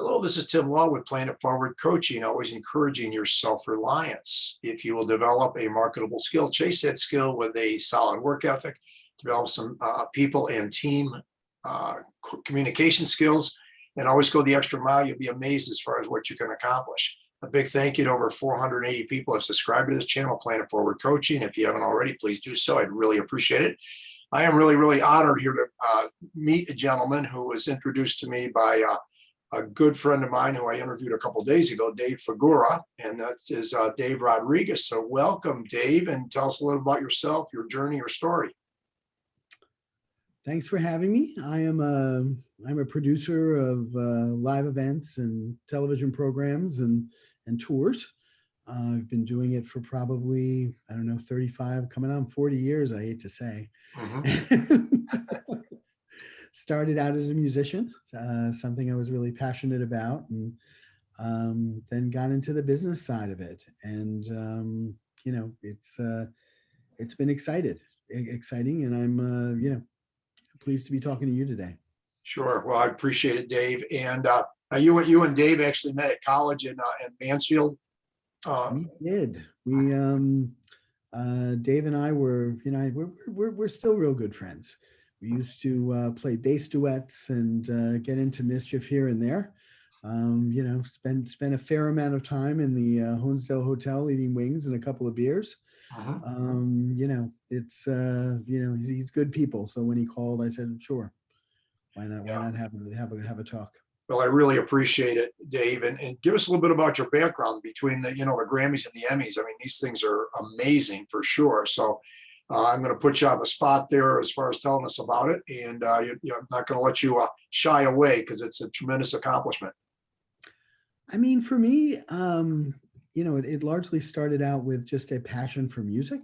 Hello, this is Tim Law with Planet Forward Coaching, always encouraging your self-reliance. If you will develop a marketable skill, chase that skill with a solid work ethic, develop some people and team communication skills, and always go the extra mile, you'll be amazed as far as what you can accomplish. A big thank you to over 480 people who have subscribed to this channel, Planet Forward Coaching. If you haven't already, please do so. I'd really appreciate it. I am really honored here to meet a gentleman who was introduced to me by a good friend of mine who I interviewed a couple of days ago, Dave Figura, and that is Dave Rodriguez. So welcome, Dave, and tell us a little about yourself, your journey, your story. Thanks for having me. I'm a producer of live events and television programs and tours. I've been doing it for probably, I don't know, 35, coming on 40 years, I hate to say. Started out as a musician, something I was really passionate about, and then got into the business side of it. And you know, it's been exciting, and I'm you know, pleased to be talking to you today. Sure. Well, I appreciate it, Dave. And you and Dave actually met at college in Mansfield. We did. We Dave and I were, you know, we're still real good friends. We used to play bass duets and get into mischief here and there. You know, spend a fair amount of time in the Honesdale Hotel eating wings and a couple of beers. You know, it's you know, he's good people. So when he called, I said, sure, why not? Why not have a talk? Well, I really appreciate it, Dave, and give us a little bit about your background between the, you know, the Grammys and the Emmys. I mean, these things are amazing for sure. So I'm going to put you on the spot there as far as telling us about it, and I'm not going to let you shy away because it's a tremendous accomplishment. I mean, for me, you know, it largely started out with just a passion for music.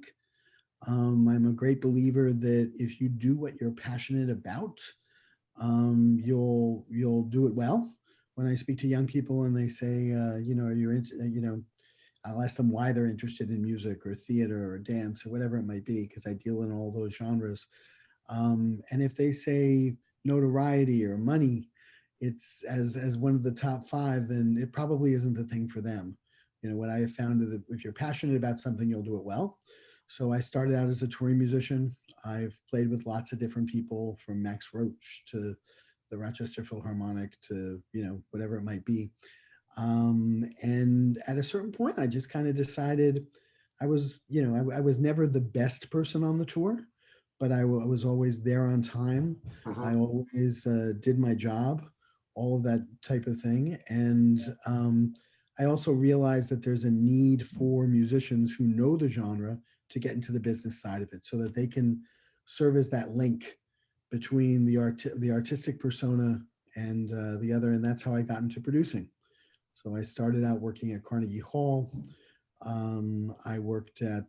I'm a great believer that if you do what you're passionate about, you'll do it well. When I speak to young people and they say, you know, you know, I'll ask them why they're interested in music or theater or dance or whatever it might be, because I deal in all those genres. And if they say notoriety or money, it's as one of the top five, then it probably isn't the thing for them. You know, what I have found is that if you're passionate about something, you'll do it well. So I started out as a touring musician. I've played with lots of different people, from Max Roach to the Rochester Philharmonic to, you know, whatever it might be. And at a certain point, I just kind of decided I was, you know, I was never the best person on the tour, but I was always there on time. I always did my job, all of that type of thing. And I also realized that there's a need for musicians who know the genre to get into the business side of it, so that they can serve as that link between the artistic persona and the other. And that's how I got into producing. So I started out working at Carnegie Hall. I worked at,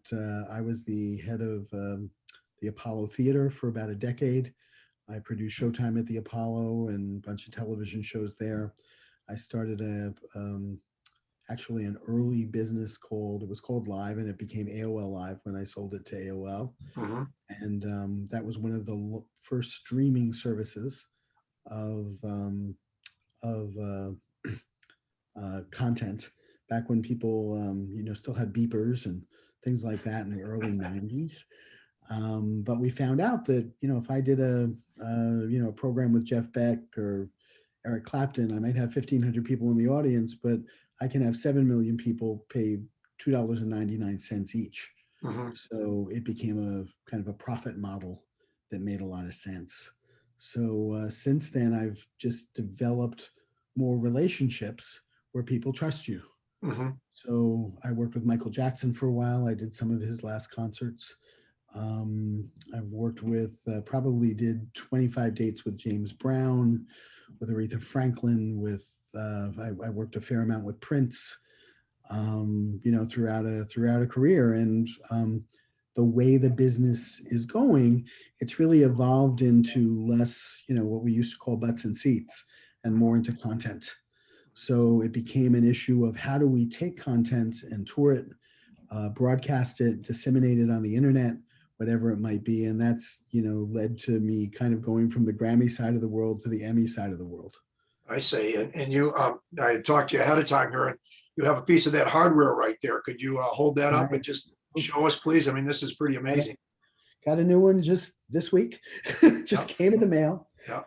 I was the head of the Apollo Theater for about a decade. I produced Showtime at the Apollo and a bunch of television shows there. I started actually an early business it was called Live, and it became AOL Live when I sold it to AOL. And that was one of the first streaming services of content, back when people, you know, still had beepers and things like that in the early 90s. But we found out that, you know, if I did you know, a program with Jeff Beck or Eric Clapton, I might have 1,500 people in the audience, but I can have 7 million people pay $2.99 each. So it became a kind of a profit model that made a lot of sense. So since then, I've just developed more relationships where people trust you. So I worked with Michael Jackson for a while. I did some of his last concerts. I've worked with, probably did 25 dates with James Brown, with Aretha Franklin, with, I worked a fair amount with Prince, you know, throughout a career. And the way the business is going, it's really evolved into less, you know, what we used to call butts and seats, and more into content. So it became an issue of how do we take content and tour it, broadcast it, disseminate it on the internet, whatever it might be. And that's, you know, led to me kind of going from the Grammy side of the world to the Emmy side of the world. I say, and you, I talked to you ahead of time here, and you have a piece of that hardware right there. Could you hold that up I and just show us, please? I mean, this is pretty amazing. got a new one just this week. Just Yeah, came in the mail. yeah.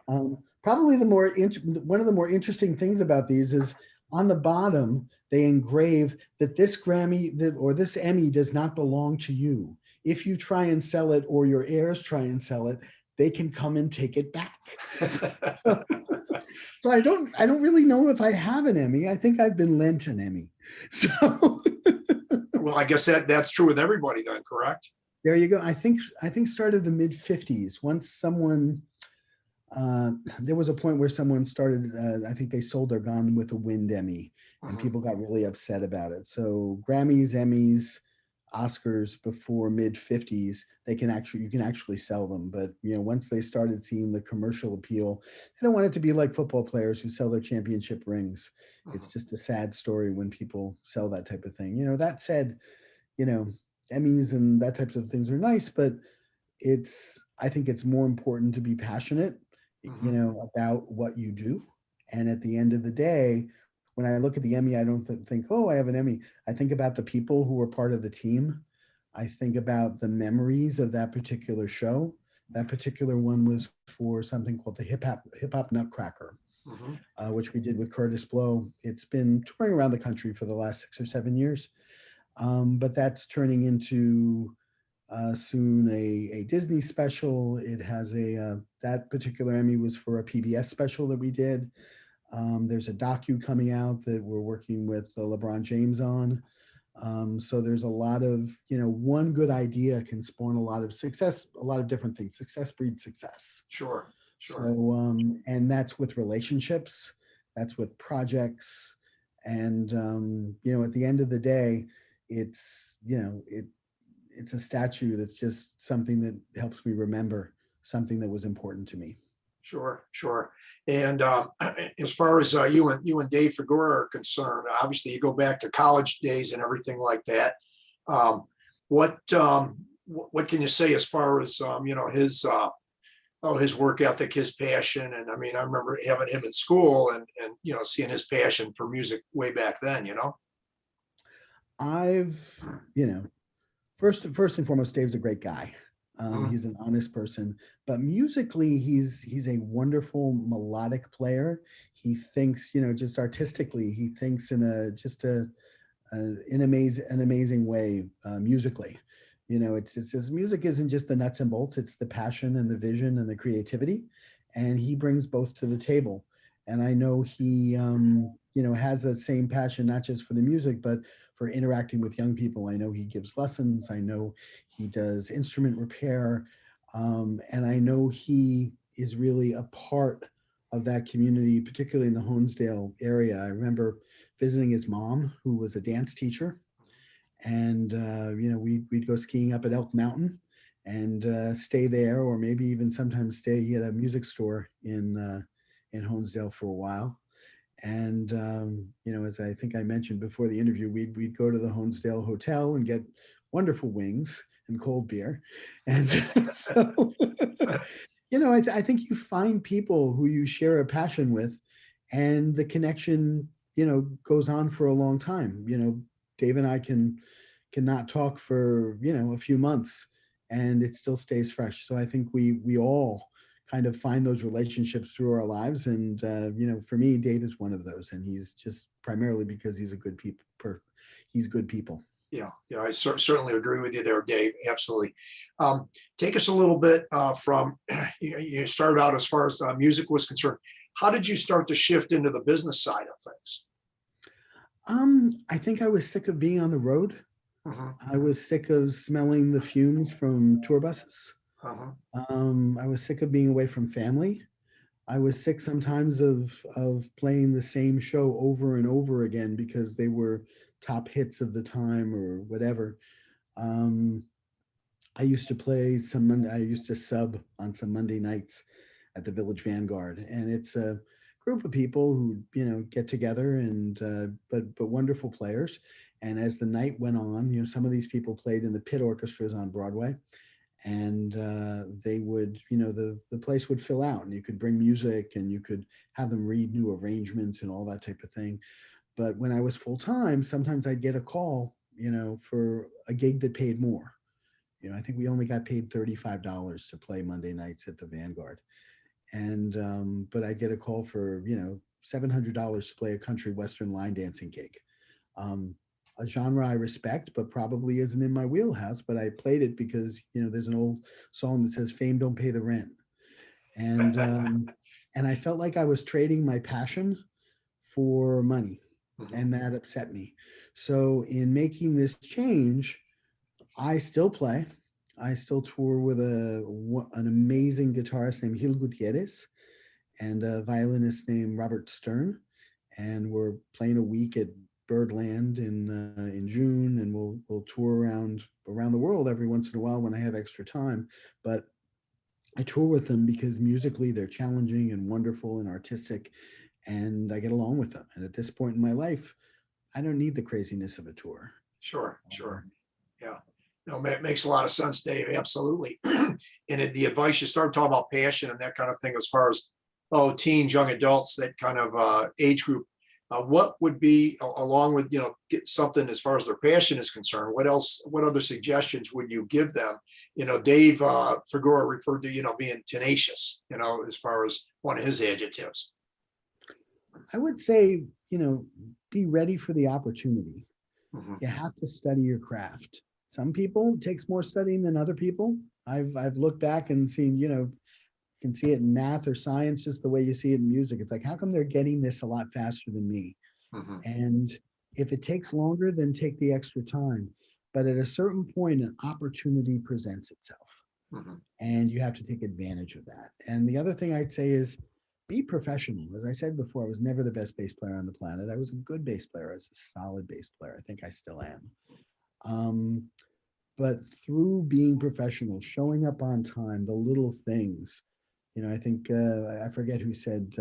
Probably one of the more interesting things about these is on the bottom they engrave that this or this Emmy does not belong to you. If you try and sell it or your heirs try and sell it, they can come and take it back. So, so I don't really know if I have an Emmy. I think I've been lent an Emmy. So Well, I guess that's true with everybody then, correct? there you go. I think started the mid 50s. Once someone there was a point where someone started, I think they sold their Gone with the Wind Emmy, and Mhm. people got really upset about it. So Grammys, Emmys, Oscars before mid 50s, you can actually sell them. But once they started seeing the commercial appeal, they don't want it to be like football players who sell their championship rings. Mhm. It's just a sad story when people sell that type of thing. That said, you know, Emmys and that types of things are nice, but I think it's more important to be passionate, Mhm. about what you do. And at the end of the day, when I look at the Emmy, I don't think, oh, I have an Emmy. I think about the people who were part of the team. I think about the memories of that particular show. That particular one was for something called the Hip Hop Nutcracker, Mhm. which we did with Curtis Blow. It's been touring around the country for the last 6 or 7 years, but that's turning into soon a Disney special. It has that particular Emmy was for a PBS special that we did. There's a docu coming out that we're working with LeBron James on. So there's a lot of, one good idea can spawn a lot of success, a lot of different things. Success breeds success. Sure, sure. So, and that's with relationships, that's with projects. And, at the end of the day, it's, it's a statue that's just something that helps me remember something that was important to me. Sure, sure. And as far as you and Dave Figura are concerned, obviously you go back to college days and everything like that. Um, what can you say as far as his work ethic, his passion? And I mean, I remember having him in school and seeing his passion for music way back then. I've, you know, first and foremost, Dave's a great guy. Mhm. He's an honest person, but musically, he's a wonderful melodic player. He thinks, just artistically, he thinks in a just a an amazing way musically. It's just music isn't just the nuts and bolts; it's the passion and the vision and the creativity, and he brings both to the table. And I know he, has that same passion not just for the music, but for interacting with young people. I know he gives lessons. I know he does instrument repair, and I know he is really a part of that community, particularly in the Honesdale area. I remember visiting his mom, who was a dance teacher, and we'd go skiing up at Elk Mountain and stay there, or maybe even sometimes stay. He had a music store in Honesdale for a while. And as I think I mentioned before the interview, we'd go to the Honesdale Hotel and get wonderful wings and cold beer, and so I think you find people who you share a passion with, and the connection, goes on for a long time. Dave and I cannot talk for a few months, and it still stays fresh. So I think we all kind of find those relationships through our lives, and for me, Dave is one of those, and he's just primarily because he's a good people. He's good people. Yeah, yeah, I certainly agree with you there, Dave. Absolutely. Um, Take us a little bit from you started out as far as music was concerned. How did you start to shift into the business side of things? I think I was sick of being on the road. Mhm. I was sick of smelling the fumes from tour buses. Uh-huh. I was sick of being away from family. I was sick sometimes of playing the same show over and over again because they were top hits of the time or whatever. Um, I used to sub on some Monday nights at the Village Vanguard, and it's a group of people who get together and but wonderful players. And as the night went on, some of these people played in the pit orchestras on Broadway, and they would, the place would fill out, and you could bring music, and you could have them read new arrangements and all that type of thing. But when I was full time, sometimes I'd get a call, for a gig that paid more. I think we only got paid $35 to play Monday nights at the Vanguard. And but I get a call for $700 to play a country western line dancing gig. Um, a genre I respect, but probably isn't in my wheelhouse. But I played it because there's an old song that says "Fame don't pay the rent," and and I felt like I was trading my passion for money, Mhm. and that upset me. So in making this change, I still play. I still tour with an amazing guitarist named Gil Gutierrez and a violinist named Robert Stern, and we're playing a week at Birdland in June, and we'll tour around the world every once in a while when I have extra time. But I tour with them because musically they're challenging and wonderful and artistic, and I get along with them. And at this point in my life, I don't need the craziness of a tour. Sure, sure. Um, Yeah. No, it makes a lot of sense, Dave. Absolutely. The advice you start talking about passion and that kind of thing, as far as teens, young adults, that kind of age group. What would be along with get something as far as their passion is concerned? What else? What other suggestions would you give them? Dave Figura referred to being tenacious. As far as one of his adjectives. I would say, be ready for the opportunity. Mhm. You have to study your craft. Some people it takes more studying than other people. I've looked back and seen, can see it in math or science, just the way you see it in music. It's like, how come they're getting this a lot faster than me? Mhm. And if it takes longer, then take the extra time. But at a certain point, an opportunity presents itself, Mhm. and you have to take advantage of that. And the other thing I'd say is be professional. As I said before, I was never the best bass player on the planet. I was a good bass player. I was a solid bass player. I think I still am. Um, but through being professional, showing up on time, the little things, I think I forget who said,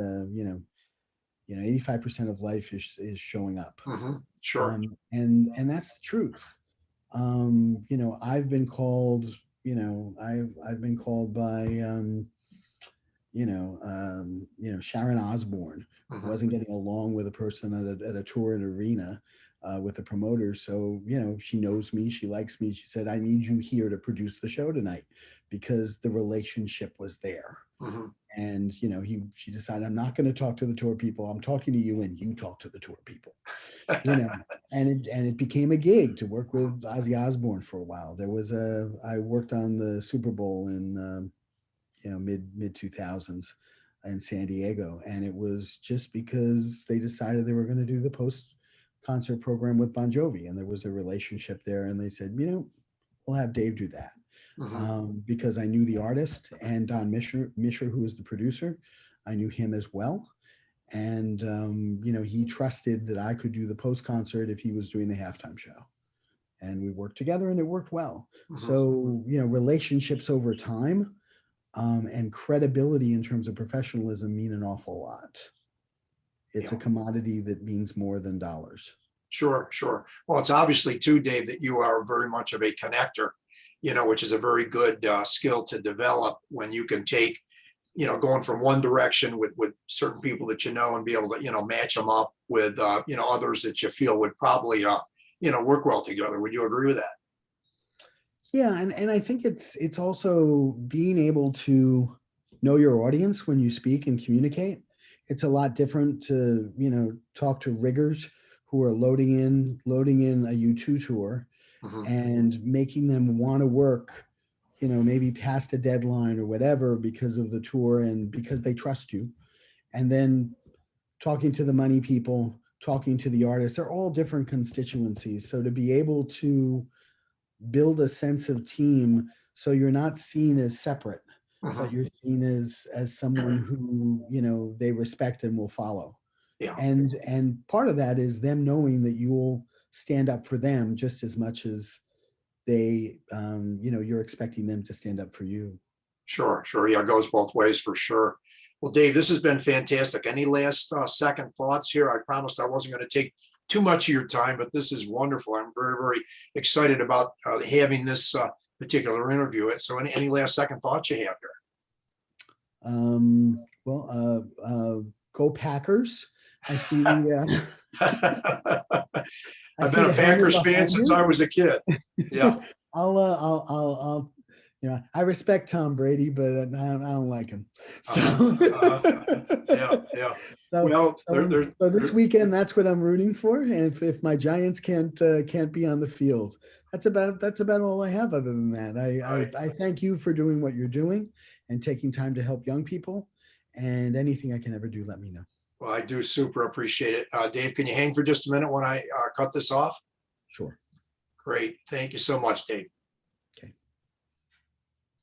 85% of life is showing up, Mhm. Sure. and that's the truth. I've been called, I've been called by Sharon Osbourne Mhm. wasn't getting along with a person at a tour and arena with the promoter. So, she knows me, she likes me. She said, I need you here to produce the show tonight because the relationship was there. Mhm. And, she decided, I'm not going to talk to the tour people. I'm talking to you and you talk to the tour people, you know, and it became a gig to work with Ozzy Osbourne for a while. I worked on the Super Bowl in, mid 2000s in San Diego, and it was just because they decided they were going to do the post concert program with Bon Jovi, and there was a relationship there, and they said, we'll have Dave do that. Mhm. Because I knew the artist and Don Misher, who was the producer, I knew him as well, and he trusted that I could do the post concert if he was doing the halftime show, and we worked together, and it worked well. Mhm. So relationships over time and credibility in terms of professionalism mean an awful lot. It's a Yeah. commodity that means more than dollars. Sure, sure. Well, it's obviously too, Dave, that you are very much of a connector, which is a very good skill to develop when you can take, going from one direction with certain people that and be able to, match them up with, others that you feel would probably, work well together. Would you agree with that? Yeah, and I think it's also being able to know your audience when you speak and communicate. It's a lot different to talk to riggers who are loading in a U2 tour Mhm. and making them want to work, maybe past a deadline or whatever because of the tour and because they trust you. And then talking to the money people, talking to the artists, they're all different constituencies. So to be able to build a sense of team so you're not seen as separate, but Mhm. you're seen as someone who, they respect and will follow. Yeah. And part of that is them knowing that you'll stand up for them just as much as you're expecting them to stand up for you. Sure, sure. Yeah, it goes both ways for sure. Well, Dave, this has been fantastic. Any last second thoughts here? I promised I wasn't going to take too much of your time, but this is wonderful. I'm very, very excited about having this particular interview. So any last second thoughts you have Go Packers. I see the I I've see been a the helmet Packers fan behind since you. I was a kid. Yeah. I'll I respect Tom Brady, but I don't like him. So, Yeah. Yeah. so, Well, so this weekend, that's what I'm rooting for. And if my Giants can't be on the field, that's about all I have. Other than that, right. I thank you for doing what you're doing and taking time to help young people. And anything I can ever do, let me know. Well, I do super appreciate it. Dave, can you hang for just a minute when I cut this off? Sure. Great. Thank you so much, Dave.